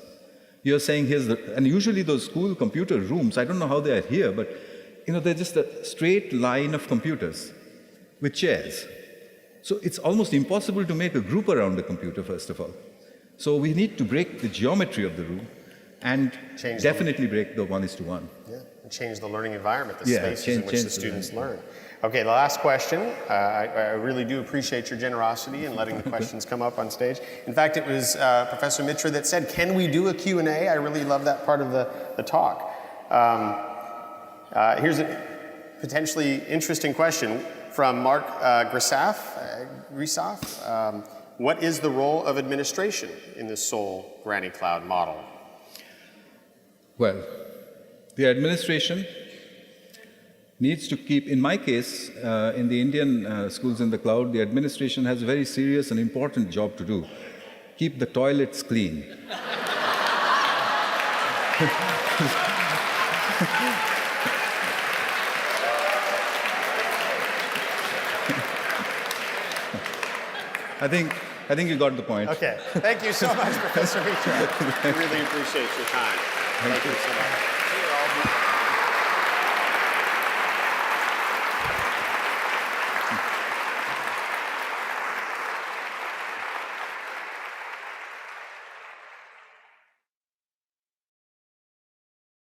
You're saying, and usually those school computer rooms, I don't know how they are here, but they're just a straight line of computers with chairs. So it's almost impossible to make a group around the computer, first of all. So we need to break the geometry of the room and definitely break the 1:1. Yeah, and change the learning environment, the spaces in which the students learn. Okay, the last question. I really do appreciate your generosity in letting the questions come up on stage. In fact, it was Professor Mitra that said, can we do a Q&A? I really love that part of the talk. Here's a potentially interesting question from Mark Grisaf. What is the role of administration in the Seoul Granny Cloud model? Well, the administration needs to keep, in my case, in the Indian schools in the cloud, the administration has a very serious and important job to do. Keep the toilets clean. I think you got the point. Okay. Thank you so much, Professor Mitra. I really appreciate your time. Thank you so much.